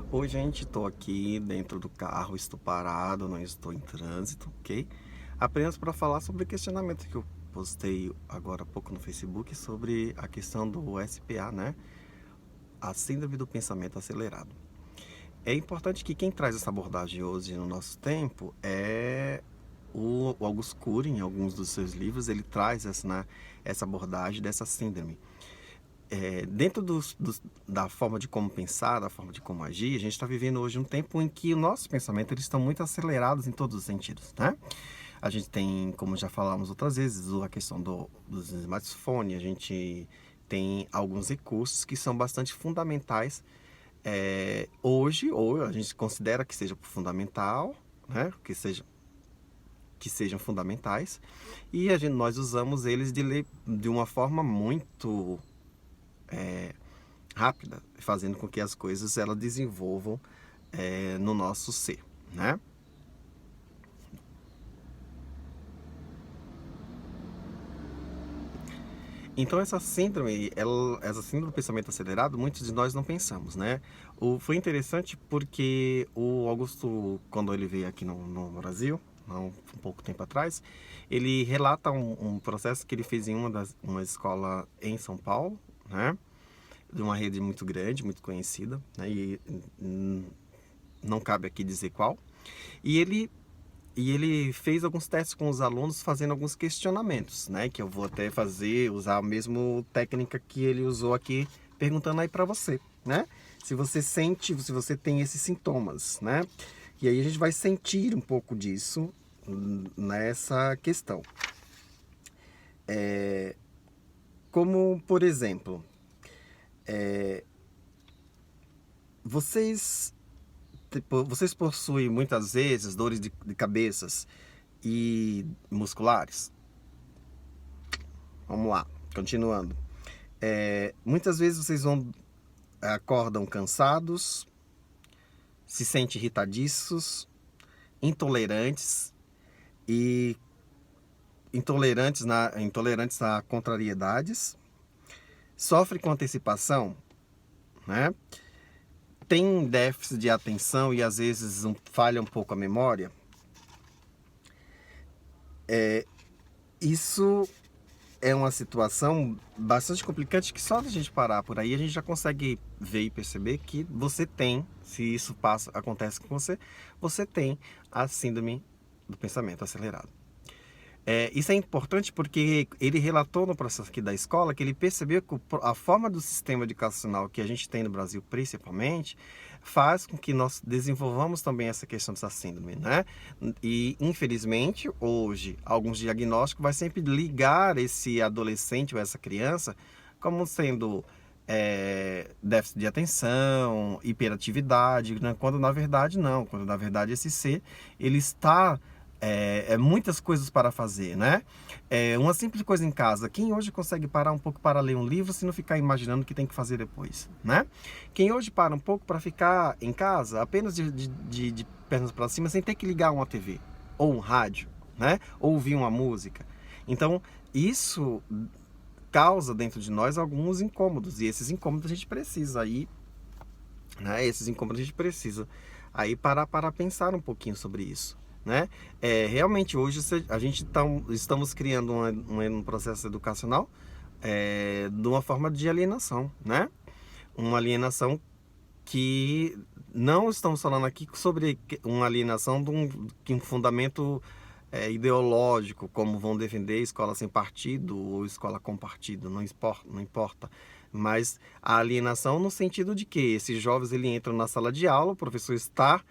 Oi, gente, estou aqui dentro do carro, estou parado, não estou em trânsito, ok? Apenas para falar sobre o questionamento que eu postei agora há pouco no Facebook sobre a questão do SPA, né? A Síndrome do Pensamento Acelerado. É importante que quem traz essa abordagem hoje no nosso tempo é o August Cury, em alguns dos seus livros, ele traz essa abordagem dessa síndrome. Dentro da forma de como pensar, da forma de como agir, a gente está vivendo hoje um tempo em que os nossos pensamentos eles estão muito acelerados em todos os sentidos, né? A gente tem, como já falamos outras vezes, a questão dos smartphones, a gente tem alguns recursos que são bastante fundamentais hoje, ou a gente considera que seja fundamental, né? Que sejam fundamentais, e nós usamos eles de uma forma muito rápida, fazendo com que as coisas elas desenvolvam no nosso ser, né? Então essa síndrome do pensamento acelerado, muitos de nós não pensamos, né? Foi interessante porque o Augusto, quando ele veio aqui no Brasil, há um pouco tempo atrás, ele relata um processo que ele fez em uma escola em São Paulo, né? De uma rede muito grande, muito conhecida, né? E não cabe aqui dizer qual. E ele fez alguns testes com os alunos, fazendo alguns questionamentos, né? Que eu vou até usar a mesma técnica que ele usou aqui, perguntando aí para você, né? Se você sente, se você tem esses sintomas, né? E aí a gente vai sentir um pouco disso nessa questão. Como, por exemplo, vocês vocês possuem muitas vezes dores de cabeças e musculares? Vamos lá, continuando. Muitas vezes acordam cansados, se sentem irritadiços, intolerantes e intolerantes a contrariedades, sofrem com antecipação, né? Tem déficit de atenção e às vezes falha um pouco a memória. Isso é uma situação bastante complicante que só da gente parar por aí a gente já consegue ver e perceber que você tem, se isso acontece com você, você tem a síndrome do pensamento acelerado. Isso é importante porque ele relatou no processo aqui da escola que ele percebeu que a forma do sistema educacional que a gente tem no Brasil, principalmente, faz com que nós desenvolvamos também essa questão dessa síndrome, né? E, infelizmente, hoje, alguns diagnósticos vai sempre ligar esse adolescente ou essa criança como sendo déficit de atenção, hiperatividade, né? Quando na verdade não, quando na verdade esse ser, ele está muitas coisas para fazer, né? Uma simples coisa em casa. Quem hoje consegue parar um pouco para ler um livro se não ficar imaginando o que tem que fazer depois, né? Quem hoje para um pouco para ficar em casa apenas de pernas para cima sem ter que ligar uma TV ou um rádio, né? Ou ouvir uma música. Então, isso causa dentro de nós alguns incômodos e esses incômodos a gente precisa aí, né? Esses incômodos a gente precisa aí parar para pensar um pouquinho sobre isso, né? Realmente hoje a gente estamos criando um processo educacional de uma forma de alienação, né? Uma alienação que não estamos falando aqui sobre uma alienação de um fundamento ideológico, como vão defender escola sem partido ou escola com partido, não importa. Mas a alienação no sentido de que esses jovens ele entram na sala de aula, o professor está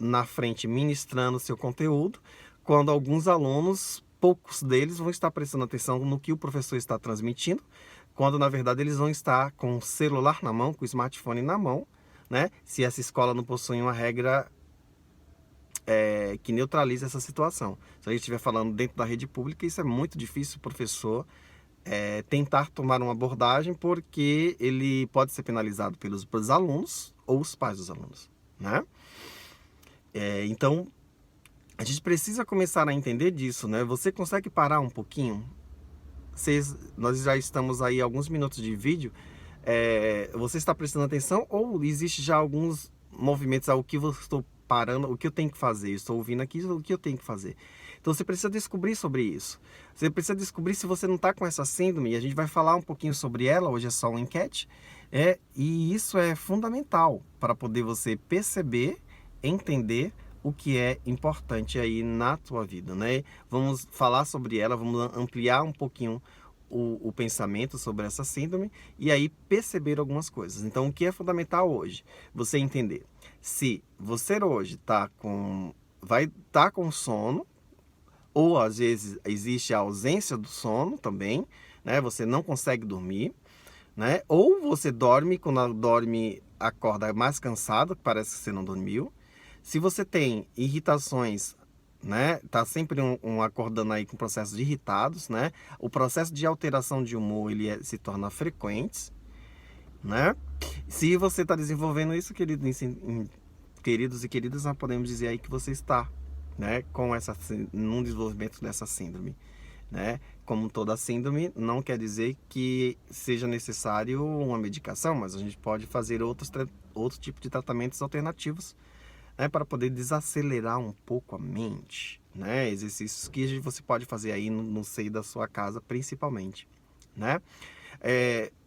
na frente ministrando seu conteúdo, quando alguns alunos, poucos deles, vão estar prestando atenção no que o professor está transmitindo, quando na verdade eles vão estar com o celular na mão, com o smartphone na mão, né? Se essa escola não possui uma regra que neutralize essa situação. Se a gente estiver falando dentro da rede pública, isso é muito difícil o professor tentar tomar uma abordagem, porque ele pode ser penalizado pelos alunos ou os pais dos alunos, né? Então, a gente precisa começar a entender disso, né? Você consegue parar um pouquinho? Nós já estamos aí alguns minutos de vídeo. Você está prestando atenção ou existe já movimentos ao que eu estou parando, o que eu tenho que fazer. Estou ouvindo aqui o que eu tenho que fazer. Então você precisa descobrir sobre isso. Você precisa descobrir se você não está com essa síndrome, e a gente vai falar um pouquinho sobre ela, hoje é só uma enquete, e isso é fundamental para poder você perceber, entender o que é importante aí na tua vida, né? Vamos falar sobre ela, vamos ampliar um pouquinho o pensamento sobre essa síndrome e aí perceber algumas coisas. Então, o que é fundamental hoje? Você entender se você hoje vai estar com sono, ou às vezes existe a ausência do sono também, né? Você não consegue dormir, né? Ou você dorme, quando dorme, acorda mais cansado, parece que você não dormiu. Se você tem irritações, né? Tá sempre acordando aí com processos irritados, né? O processo de alteração de humor, se torna frequente, né? Se você está desenvolvendo isso, queridos e queridas, nós podemos dizer aí que você está, né, num desenvolvimento dessa síndrome, né? Como toda síndrome, não quer dizer que seja necessário uma medicação, mas a gente pode fazer outro tipo de tratamentos alternativos, né, para poder desacelerar um pouco a mente, né? Exercícios que você pode fazer aí no seio da sua casa, principalmente, né?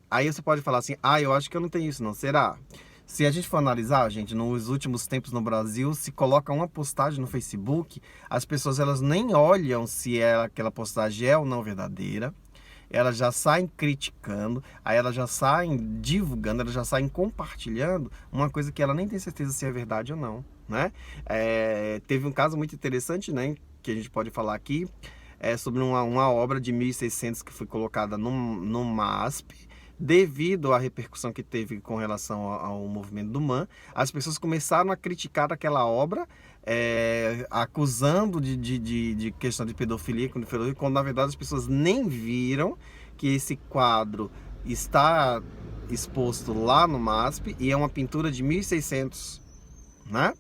Aí você pode falar assim, eu acho que eu não tenho isso não, será? Se a gente for analisar, gente, nos últimos tempos no Brasil, se coloca uma postagem no Facebook, as pessoas elas nem olham se aquela postagem é ou não verdadeira, elas já saem criticando, aí elas já saem divulgando, elas já saem compartilhando uma coisa que ela nem tem certeza se é verdade ou não, né? Teve um caso muito interessante, né, que a gente pode falar aqui, sobre uma obra de 1600 que foi colocada no MASP, devido à repercussão que teve com relação ao movimento do MAN. As pessoas começaram a criticar aquela obra, acusando de questão de pedofilia, quando na verdade as pessoas nem viram que esse quadro está exposto lá no MASP e é uma pintura de 1600, né?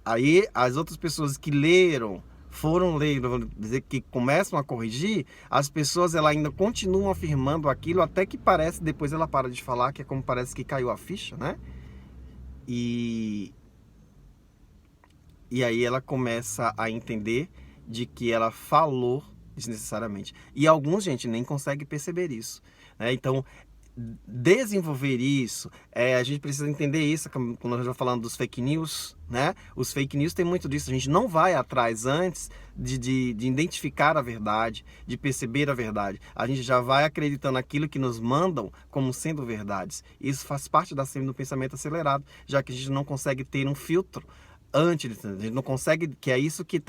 Aí as outras pessoas que foram ler, vamos dizer, que começam a corrigir, as pessoas ela ainda continuam afirmando aquilo, até que depois ela para de falar, que é como parece que caiu a ficha, né? E aí ela começa a entender de que ela falou desnecessariamente. E alguns, gente, nem consegue perceber isso, né? Então, desenvolver isso, a gente precisa entender isso, quando nós estamos falando dos fake news, né? Os fake news tem muito disso, a gente não vai atrás antes de identificar a verdade, de perceber a verdade. A gente já vai acreditando naquilo que nos mandam como sendo verdades. Isso faz parte da síndrome do pensamento acelerado, já que a gente não consegue ter um filtro antes, a gente não consegue, que é isso que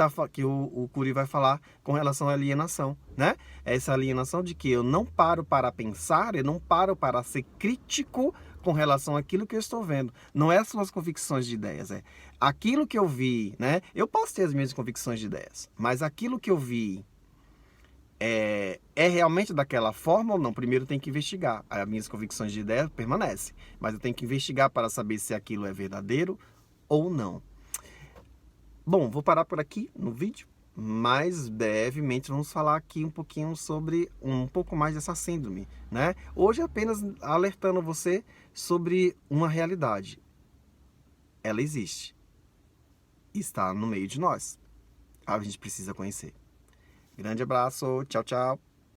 o Cury vai falar com relação à alienação, né? Essa alienação de que eu não paro para pensar, eu não paro para ser crítico com relação àquilo que eu estou vendo. Não é só as convicções de ideias, é aquilo que eu vi, né? Eu posso ter as minhas convicções de ideias, mas aquilo que eu vi é realmente daquela forma ou não? Primeiro tem que investigar. As minhas convicções de ideias permanecem, mas eu tenho que investigar para saber se aquilo é verdadeiro ou não. Bom, vou parar por aqui no vídeo, mas brevemente vamos falar aqui um pouquinho sobre um pouco mais dessa síndrome, né? Hoje apenas alertando você sobre uma realidade. Ela existe. Está no meio de nós. A gente precisa conhecer. Grande abraço, tchau, tchau.